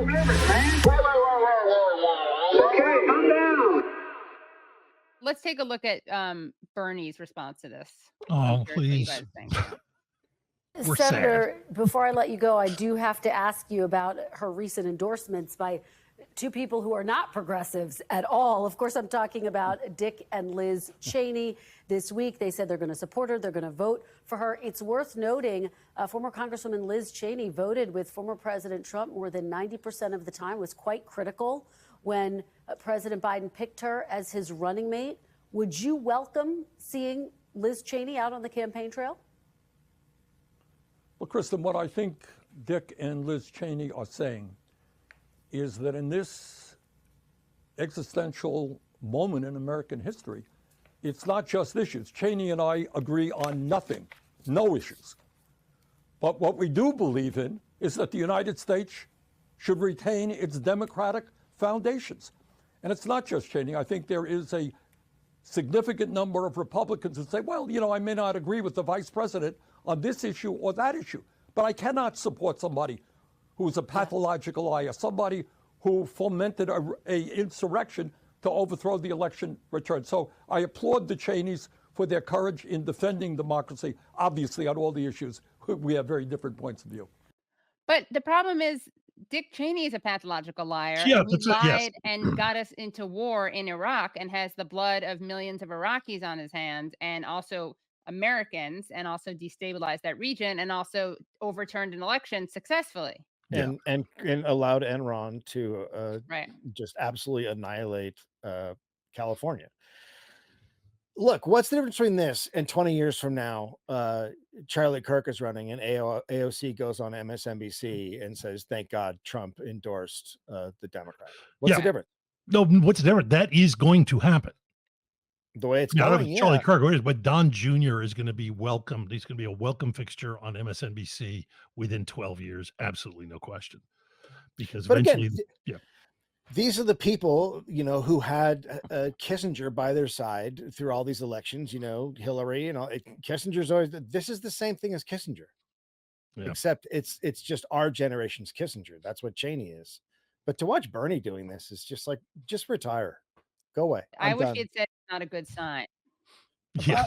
Okay, calm down. Let's take a look at Bernie's response to this. Oh, I'm curious what you please. guys think. We're Senator, before I let you go, I do have to ask you about her recent endorsements by two people who are not progressives at all. Of course, I'm talking about Dick and Liz Cheney. This week, they said they're going to support her. They're going to vote for her. It's worth noting, former Congresswoman Liz Cheney voted with former President Trump more than 90% of the time, was quite critical when President Biden picked her as his running mate. Would you welcome seeing Liz Cheney out on the campaign trail? Well, Kristen, what I think Dick and Liz Cheney are saying is that in this existential moment in American history, it's not just issues. Cheney and I agree on nothing, no issues. But what we do believe in is that the United States should retain its democratic foundations. And it's not just Cheney. I think there is a significant number of Republicans who say, well, you know, I may not agree with the vice president on this issue or that issue, but I cannot support somebody who's a pathological liar, somebody who fomented a insurrection to overthrow the election return. So I applaud the Cheneys for their courage in defending democracy. Obviously, on all the issues, we have very different points of view. But the problem is Dick Cheney is a pathological liar. Yeah, and he that's it, yes. lied and got us into war in Iraq and has the blood of millions of Iraqis on his hands and also Americans, and also destabilized that region and also overturned an election successfully. Yeah. And allowed Enron to Right. just absolutely annihilate California. Look, what's the difference between this and 20 years from now, Charlie Kirk is running and AOC goes on MSNBC and says, thank God Trump endorsed the Democrat. What's the difference? No, what's the difference? That is going to happen. The way it's Not going, Charlie Kirk, but Don Jr. is going to be welcomed. He's going to be a welcome fixture on MSNBC within 12 years. Absolutely no question. Because eventually, these are the people, you know, who had Kissinger by their side through all these elections, you know, Hillary and all. Kissinger's always, this is the same thing as Kissinger, except it's just our generation's Kissinger. That's what Cheney is. But to watch Bernie doing this is just like, just retire, go away. I wish he had said it's not a good sign.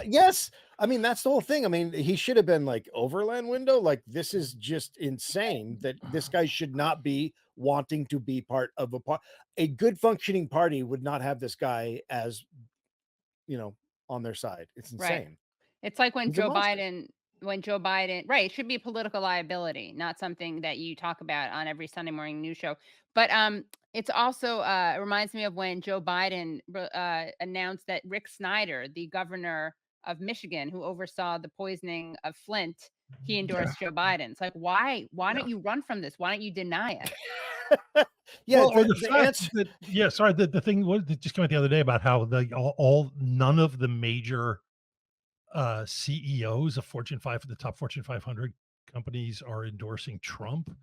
Yes. I mean, that's the whole thing. I mean, he should have been like Overland Window. Like, this is just insane that this guy should not be wanting to be part of a good functioning party would not have this guy as, you know, on their side. It's insane. Right. It's like when Joe Biden, right, it should be a political liability, not something that you talk about on every Sunday morning news show. But it's also, it reminds me of when Joe Biden announced that Rick Snyder, the governor of Michigan, who oversaw the poisoning of Flint, he endorsed Joe Biden. It's like, why don't you run from this? Why don't you deny it? The thing was that just came out the other day about how none of the major CEOs of the top Fortune 500 companies are endorsing Trump.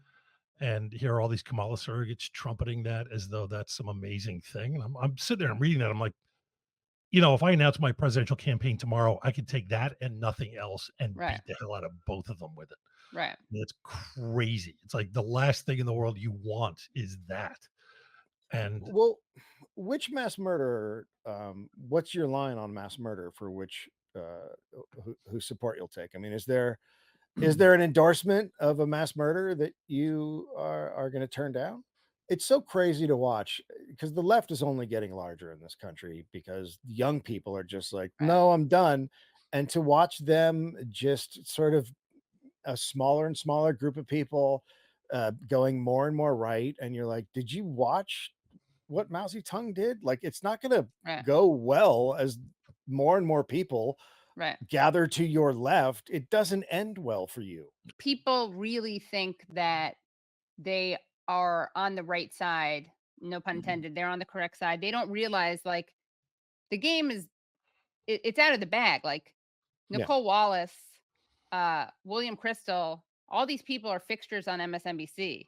And here are all these Kamala surrogates trumpeting that as though that's some amazing thing. And I'm sitting there, I'm reading that. I'm like, you know, if I announce my presidential campaign tomorrow, I could take that and nothing else and beat the hell out of both of them with it. Right. It's crazy. It's like the last thing in the world you want is that. And well, which mass murderer, what's your line on mass murder for which whose support you'll take? I mean, is there an endorsement of a mass murder that you are going to turn down? It's so crazy to watch because the left is only getting larger in this country because young people are just like, no, I'm done. And to watch them just sort of a smaller and smaller group of people going more and more right. And you're like, did you watch what Mao Zedong did? Like, it's not going to go well as more and more people gather to your left. It doesn't end well for you. People really think that they are on the right side, no pun intended. They're on the correct side. They don't realize like the game is it's out of the bag. Like Nicole Wallace, William Crystal, all these people are fixtures on MSNBC.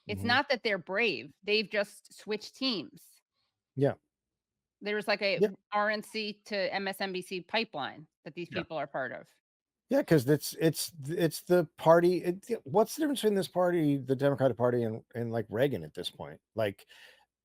It's not that they're brave. They've just switched teams. Yeah. There's like a RNC to MSNBC pipeline that these people are part of. Yeah, because it's the party. What's the difference between this party, the Democratic Party, and like Reagan at this point? Like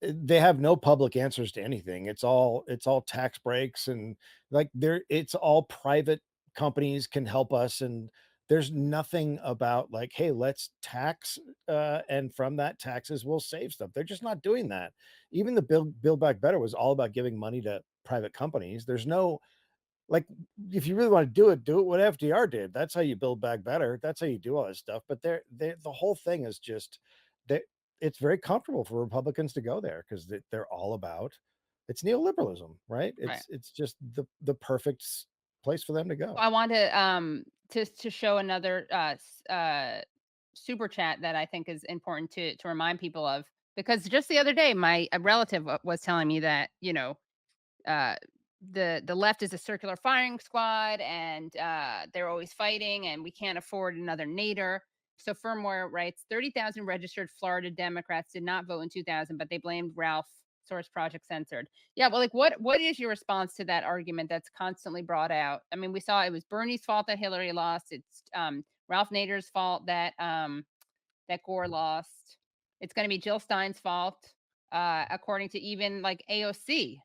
they have no public answers to anything. It's all tax breaks and like it's all private companies can help us, and there's nothing about like, hey, let's tax and from that taxes we'll save stuff. They're just not doing that. Even the Build Back Better was all about giving money to private companies. There's no like, if you really want to do it what FDR did. That's how you build back better. That's how you do all this stuff. But the whole thing is just that it's very comfortable for Republicans to go there because they're all about it's neoliberalism, right? Right. It's just the perfect place for them to go. I want to show another super chat that I think is important to remind people of, because just the other day my a relative was telling me that uh, the left is a circular firing squad, and they're always fighting, and we can't afford another Nader. So Firmware writes, 30,000 registered Florida Democrats did not vote in 2000, but they blamed Ralph. Source Project censored. Yeah, well, like what is your response to that argument that's constantly brought out? I mean, we saw it was Bernie's fault that Hillary lost. It's Ralph Nader's fault that that Gore lost. It's going to be Jill Stein's fault, according to even like AOC.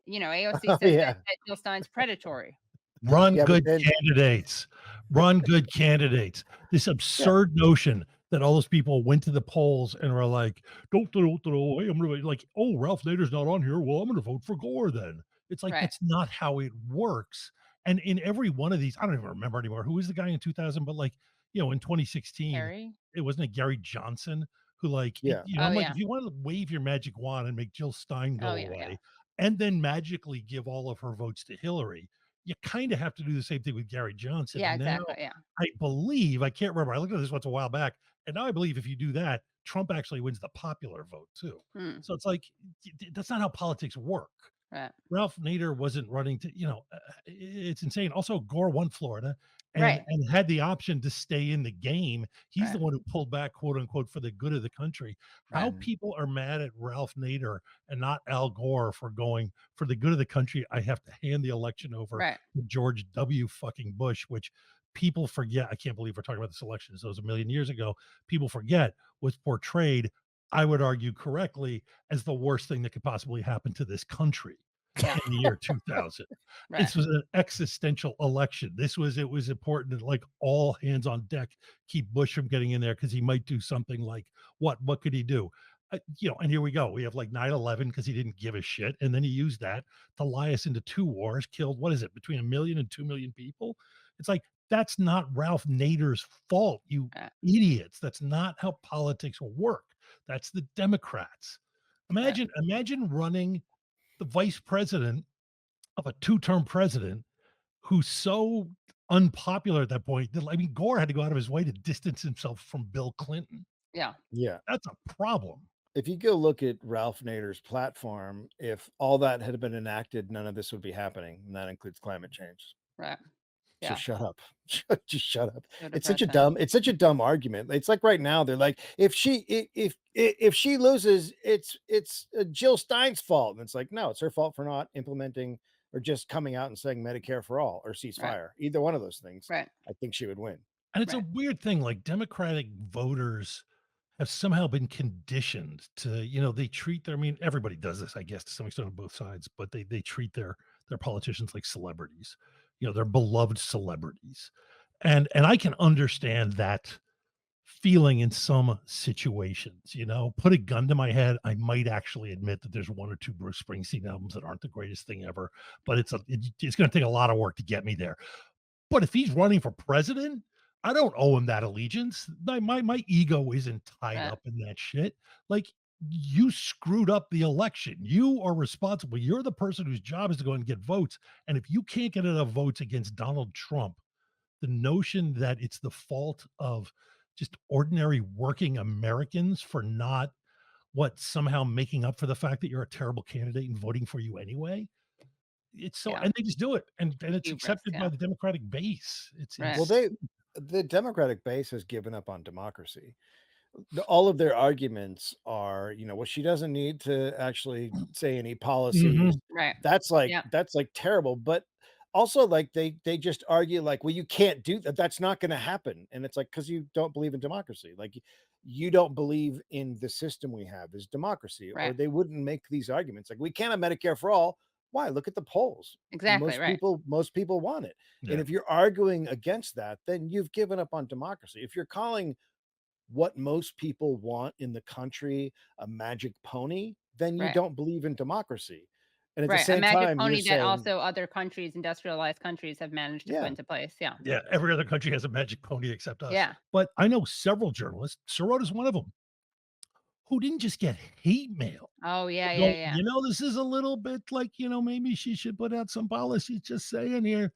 AOC says that, Yeah. that Jill Stein's predatory. Run Yeah, but good then- candidates. Run good candidates. This absurd notion that all those people went to the polls and were like, don't throw away. I'm gonna like, oh, Ralph Nader's not on here. Well, I'm gonna vote for Gore then. It's like Right. that's not how it works. And in every one of these, I don't even remember anymore who was the guy in 2000, but like, in 2016, Harry? it wasn't Gary Johnson who like, Yeah. I'm Oh, like, yeah. if you want to wave your magic wand and make Jill Stein go Oh, yeah, away, yeah. and then magically give all of her votes to Hillary, you kind of have to do the same thing with Gary Johnson. Yeah, And now exactly. Yeah. I believe, I can't remember, I looked at this once a while back, and now I believe if you do that, Trump actually wins the popular vote too. Hmm. So it's like, that's not how politics work. Right. Ralph Nader wasn't running to, it's insane. Also, Gore won Florida and, Right. and had the option to stay in the game. He's the Right. one who pulled back, quote unquote, for the good of the country. How Right. people are mad at Ralph Nader and not Al Gore for going for the good of the country, I have to hand the election over Right. to George W. fucking Bush, which people forget. I can't believe we're talking about this election. So it was a million years ago. People forget was portrayed, I would argue correctly, as the worst thing that could possibly happen to this country Yeah. in the year 2000. Right. This was an existential election. It was important to like all hands on deck, keep Bush from getting in there because he might do something like what could he do? And here we go. We have like 9/11 because he didn't give a shit. And then he used that to lie us into two wars, killed, what is it, between 1 million and 2 million people? It's like, that's not Ralph Nader's fault, you idiots. That's not how politics work. That's the Democrats. Imagine running the vice president of a two-term president who's so unpopular at that point that, I mean, Gore had to go out of his way to distance himself from Bill Clinton. Yeah. Yeah. That's a problem. If you go look at Ralph Nader's platform, if all that had been enacted, none of this would be happening. And that includes climate change. Right. So Yeah. shut up. Just shut up. So It's such a depressing. it's such a dumb argument. It's like right now they're like, if she loses, it's Jill Stein's fault. And it's like, no, it's her fault for not implementing or just coming out and saying Medicare for all or ceasefire. Either one of those things. Right. I think she would win. And it's Right. a weird thing, like Democratic voters have somehow been conditioned to, they treat their, I mean, everybody does this, I guess, to some extent on both sides, but they treat their politicians like celebrities, they're beloved celebrities. And I can understand that feeling in some situations, put a gun to my head. I might actually admit that there's one or two Bruce Springsteen albums that aren't the greatest thing ever, but it's going to take a lot of work to get me there. But if he's running for president, I don't owe him that allegiance. My ego isn't tied up in that shit. Like, you screwed up the election. You are responsible. You're the person whose job is to go and get votes. And if you can't get enough votes against Donald Trump, the notion that it's the fault of just ordinary working Americans for not somehow making up for the fact that you're a terrible candidate and voting for you anyway. It's so, and they just do it, and it's accepted by the Democratic base. It's Right. Well, the Democratic base has given up on democracy. All of their arguments are, well, she doesn't need to actually say any policies. Right. That's like Yeah. that's like terrible. But also like they just argue like, well, you can't do that. That's not going to happen. And it's like, because you don't believe in democracy. Like you don't believe in the system we have as democracy, or Right. they wouldn't make these arguments. Like we can't have Medicare for all. Why? Look at the polls. Exactly. Right. Most people want it. And Yeah. if you're arguing against that, then you've given up on democracy. If you're calling what most people want in the country a magic pony, then you Right. don't believe in democracy. And at the Right. A same magic time, you're pony that saying, also other countries, industrialized countries, have managed to put yeah, into place. Yeah. Yeah. Every other country has a magic pony except us. Yeah. But I know several journalists, Sorota's one of them, who didn't just get hate mail. Oh, yeah. Go, Yeah. Yeah. this is a little bit like, maybe she should put out some policies, just saying here.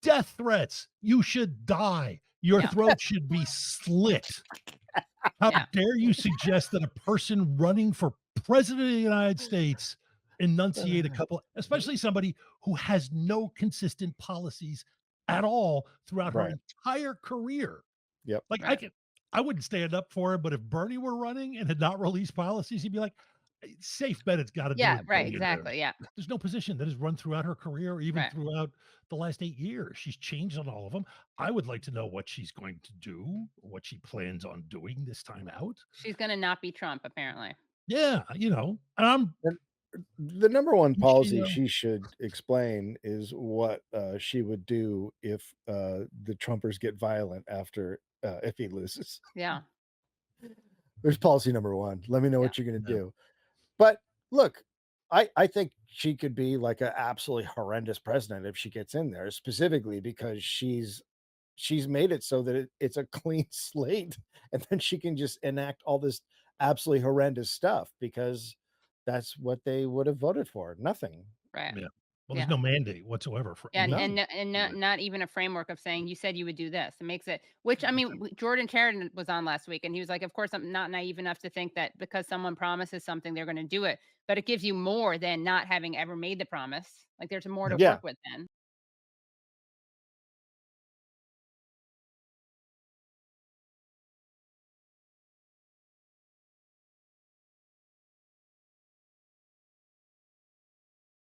Death threats. You should die. Your Yeah. throat should be slit. How Yeah. dare you suggest that a person running for president of the United States enunciate a couple, especially somebody who has no consistent policies at all throughout her right. entire career. Yep. Like Right. I wouldn't stand up for him, but if Bernie were running and had not released policies, he'd be like, safe bet it's got to do Yeah. with Right. billionaires. Exactly. Yeah. There's no position that has run throughout her career, or even Right. throughout the last 8 years. She's changed on all of them. I would like to know what she's going to do, what she plans on doing this time out. She's going to not be Trump, apparently. Yeah, and I'm And the number one she, policy she should explain is what she would do if the Trumpers get violent after if he loses. Yeah. There's policy number one. Let me know Yeah. what you're going to Yeah. do. But look, I think she could be like an absolutely horrendous president if she gets in there, specifically because she's made it so that it's a clean slate, and then she can just enact all this absolutely horrendous stuff because that's what they would have voted for. Nothing. Right. yeah. Well, Yeah. there's no mandate whatsoever for And anything. not even a framework of saying you said you would do this. It makes it, which I mean, Jordan Sheridan was on last week, and he was like, "Of course, I'm not naive enough to think that because someone promises something, they're going to do it. But it gives you more than not having ever made the promise. Like there's more to Yeah. work with then."